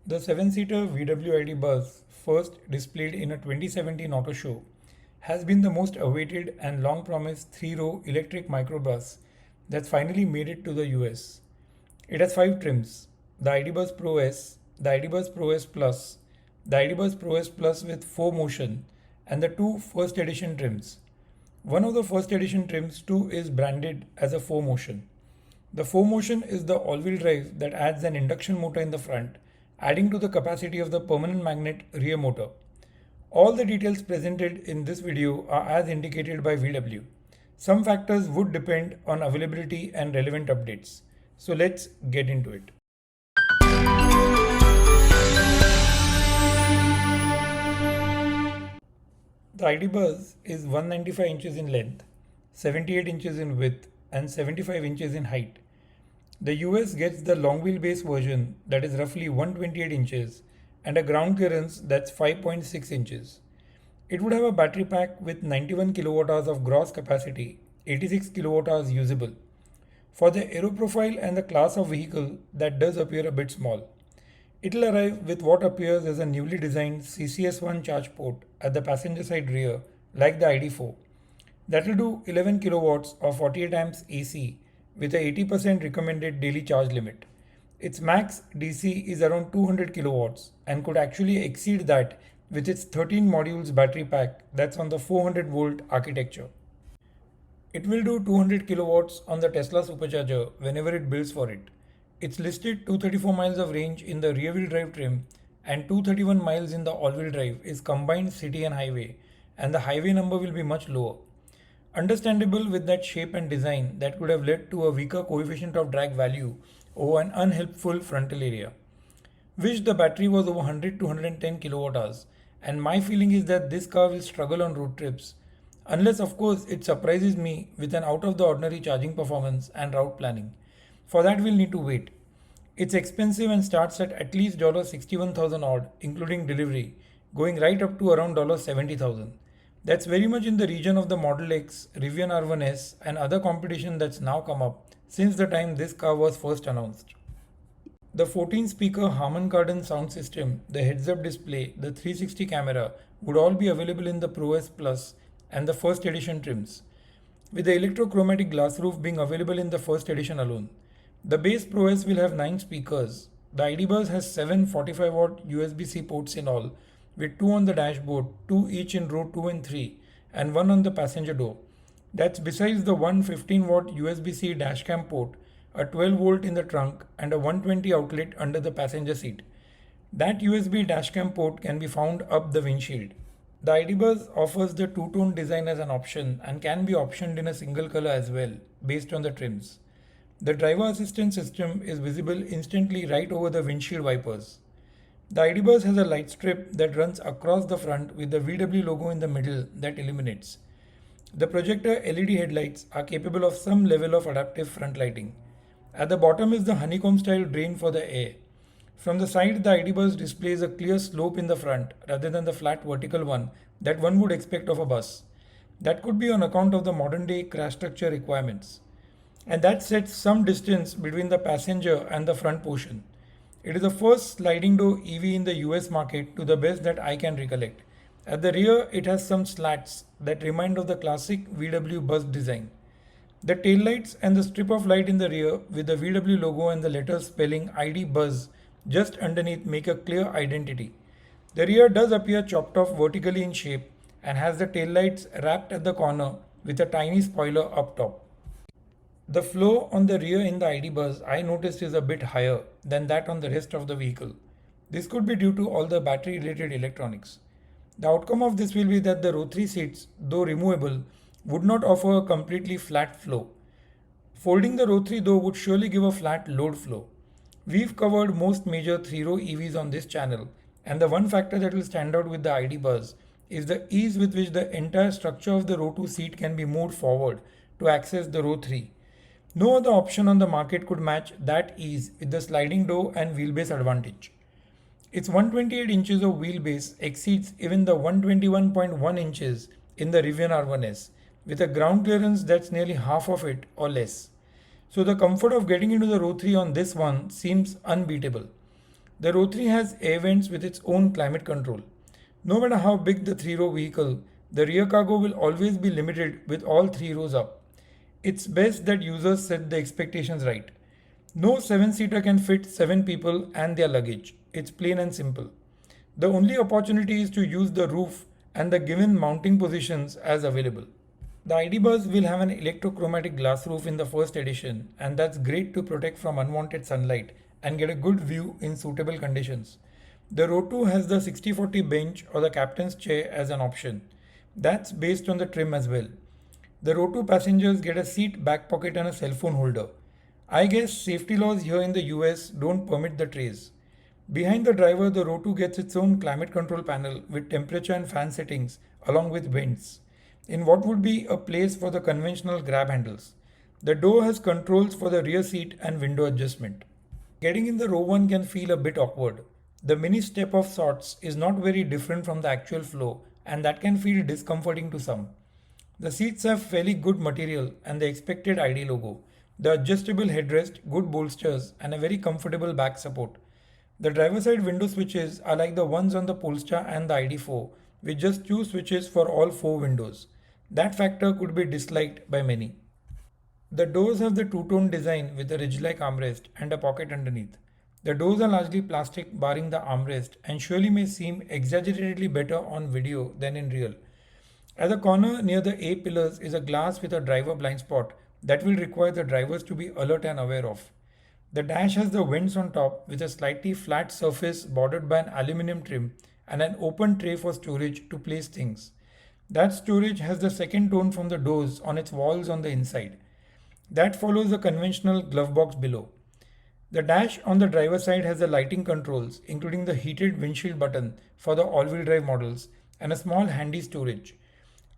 The 7-seater VW ID.Buzz, first displayed in a 2017 auto show, has been the most awaited and long-promised three-row electric microbus that's finally made it to the US. It has 5 trims: the ID.Buzz Pro S, the ID.Buzz Pro S Plus, the ID.Buzz Pro S Plus with 4Motion, and the two first edition trims. One of the first edition trims too is branded as a 4Motion. The 4Motion is the all-wheel drive that adds an induction motor in the front, adding to the capacity of the permanent magnet rear motor. All the details presented in this video are as indicated by VW. Some factors would depend on availability and relevant updates. So let's get into it. The ID.Buzz is 195 inches in length, 78 inches in width, and 75 inches in height. The US gets the long wheelbase version that is roughly 128 inches and a ground clearance that's 5.6 inches. It would have a battery pack with 91 kWh of gross capacity, 86 kWh usable. For the aero profile and the class of vehicle, that does appear a bit small. It'll arrive with what appears as a newly designed CCS1 charge port at the passenger side rear, like the ID.4. That'll do 11 kilowatts or 48 amps AC with a 80% recommended daily charge limit. Its max DC is around 200 kilowatts and could actually exceed that with its 13 modules battery pack that's on the 400 volt architecture. It will do 200 kilowatts on the Tesla supercharger whenever it builds for it. It's listed 234 miles of range in the rear wheel drive trim and 231 miles in the all wheel drive is combined city and highway, and the highway number will be much lower. Understandable with that shape and design that could have led to a weaker coefficient of drag value over an unhelpful frontal area. Wish the battery was over 100 to 110 kilowatt hours, and my feeling is that this car will struggle on road trips, unless of course it surprises me with an out of the ordinary charging performance and route planning. For that we'll need to wait. It's expensive and starts at least $61,000 odd, including delivery, going right up to around $70,000. That's very much in the region of the Model X, Rivian R1S, and other competition that's now come up since the time this car was first announced. The 14-speaker Harman Kardon sound system, the heads-up display, the 360 camera would all be available in the Pro S Plus and the first edition trims, with the electrochromatic glass roof being available in the first edition alone. The base Pro S will have 9 speakers. The ID.Buzz has 7 45-watt USB-C ports in all, with 2 on the dashboard, 2 each in row 2 and 3, and 1 on the passenger door. That's besides the 1 15-watt USB-C dashcam port, a 12-volt in the trunk, and a 120 outlet under the passenger seat. That USB dashcam port can be found up the windshield. The ID.Buzz offers the two-tone design as an option and can be optioned in a single color as well, based on the trims. The driver assistance system is visible instantly right over the windshield wipers. The ID.Buzz has a light strip that runs across the front with the VW logo in the middle that illuminates. The projector LED headlights are capable of some level of adaptive front lighting. At the bottom is the honeycomb style drain for the air. From the side, the ID.Buzz displays a clear slope in the front rather than the flat vertical one that one would expect of a bus. That could be on account of the modern day crash structure requirements. And that sets some distance between the passenger and the front portion. It is the first sliding door EV in the US market to the best that I can recollect. At the rear, it has some slats that remind of the classic VW Buzz design. The taillights and the strip of light in the rear with the VW logo and the letters spelling ID.Buzz just underneath make a clear identity. The rear does appear chopped off vertically in shape and has the taillights wrapped at the corner with a tiny spoiler up top. The flow on the rear in the ID.Buzz I noticed is a bit higher than that on the rest of the vehicle. This could be due to all the battery related electronics. The outcome of this will be that the row 3 seats, though removable, would not offer a completely flat flow. Folding the row 3 though would surely give a flat load flow. We've covered most major 3-row EVs on this channel, and the one factor that will stand out with the ID.Buzz is the ease with which the entire structure of the row 2 seat can be moved forward to access the row 3. No other option on the market could match that ease with the sliding door and wheelbase advantage. Its 128 inches of wheelbase exceeds even the 121.1 inches in the Rivian R1S, with a ground clearance that's nearly half of it or less. So the comfort of getting into the row 3 on this one seems unbeatable. The row 3 has air vents with its own climate control. No matter how big the 3-row vehicle, the rear cargo will always be limited with all 3 rows up. It's best that users set the expectations right. No 7-seater can fit 7 people and their luggage. It's plain and simple. The only opportunity is to use the roof and the given mounting positions as available. The ID.Buzz will have an electrochromatic glass roof in the first edition, and that's great to protect from unwanted sunlight and get a good view in suitable conditions. The row 2 has the 60/40 bench or the captain's chair as an option. That's based on the trim as well. The row 2 passengers get a seat back pocket and a cell phone holder. I guess safety laws here in the US don't permit the trays. Behind the driver, the row 2 gets its own climate control panel with temperature and fan settings along with vents in what would be a place for the conventional grab handles. The door has controls for the rear seat and window adjustment. Getting in the row 1 can feel a bit awkward. The mini step of sorts is not very different from the actual flow, and that can feel discomforting to some. The seats have fairly good material and the expected ID logo, the adjustable headrest, good bolsters, and a very comfortable back support. The driver side window switches are like the ones on the Polestar and the ID.4, with just 2 switches for all 4 windows. That factor could be disliked by many. The doors have the two-tone design with a ridge-like armrest and a pocket underneath. The doors are largely plastic barring the armrest and surely may seem exaggeratedly better on video than in real. At the corner near the A pillars is a glass with a driver blind spot that will require the drivers to be alert and aware of. The dash has the vents on top with a slightly flat surface bordered by an aluminum trim and an open tray for storage to place things. That storage has the second tone from the doors on its walls on the inside. That follows the conventional glove box below. The dash on the driver's side has the lighting controls, including the heated windshield button for the all-wheel drive models and a small handy storage.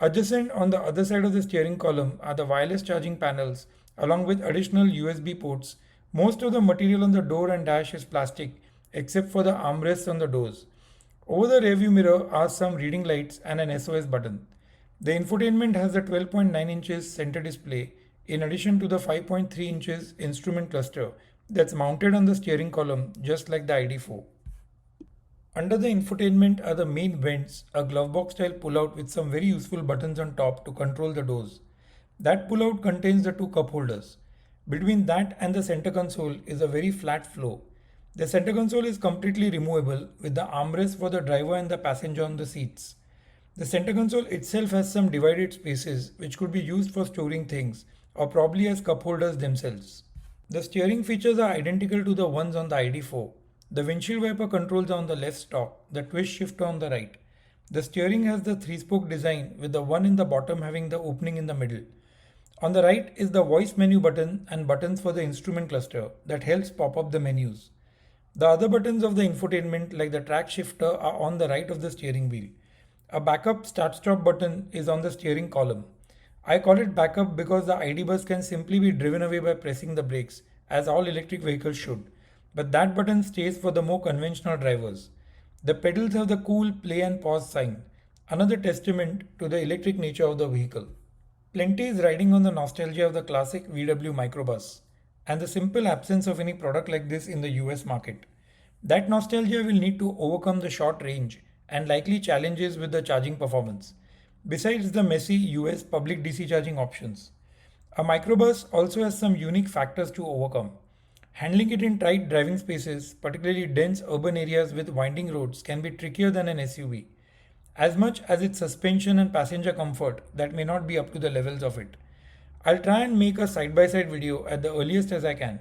Adjacent on the other side of the steering column are the wireless charging panels along with additional USB ports. Most of the material on the door and dash is plastic except for the armrests on the doors. Over the rearview mirror are some reading lights and an SOS button. The infotainment has the 12.9 inches center display in addition to the 5.3 inches instrument cluster that's mounted on the steering column just like the ID.4. Under the infotainment are the main vents, a glove box style pullout with some very useful buttons on top to control the doors. That pullout contains the 2 cup holders. Between that and the center console is a very flat floor. The center console is completely removable with the armrest for the driver and the passenger on the seats. The center console itself has some divided spaces which could be used for storing things or probably as cup holders themselves. The steering features are identical to the ones on the ID.4. The windshield wiper controls are on the left stalk, the twist shifter on the right. The steering has the 3-spoke design with the one in the bottom having the opening in the middle. On the right is the voice menu button and buttons for the instrument cluster that helps pop up the menus. The other buttons of the infotainment like the track shifter are on the right of the steering wheel. A backup start-stop button is on the steering column. I call it backup because the ID.Buzz can simply be driven away by pressing the brakes as all electric vehicles should. But that button stays for the more conventional drivers. The pedals have the cool play and pause sign, another testament to the electric nature of the vehicle. Plenty is riding on the nostalgia of the classic VW microbus and the simple absence of any product like this in the US market. That nostalgia will need to overcome the short range and likely challenges with the charging performance, besides the messy US public DC charging options. A microbus also has some unique factors to overcome. Handling it in tight driving spaces, particularly dense urban areas with winding roads, can be trickier than an SUV. As much as its suspension and passenger comfort, that may not be up to the levels of it. I'll try and make a side-by-side video at the earliest as I can.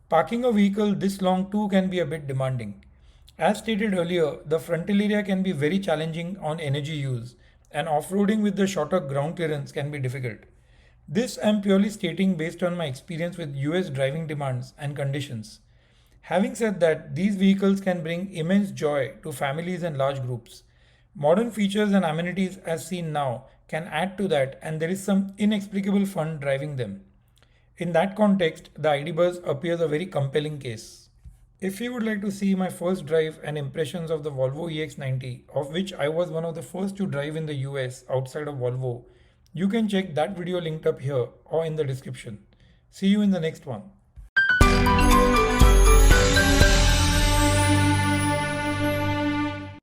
Parking a vehicle this long too can be a bit demanding. As stated earlier, the frontal area can be very challenging on energy use, and off-roading with the shorter ground clearance can be difficult. This I'm purely stating based on my experience with US driving demands and conditions. Having said that, these vehicles can bring immense joy to families and large groups. Modern features and amenities as seen now can add to that, and there is some inexplicable fun driving them. In that context, the ID.Buzz appears a very compelling case. If you would like to see my first drive and impressions of the Volvo EX90, of which I was one of the first to drive in the US outside of Volvo, you can check that video linked up here or in the description. See you in the next one.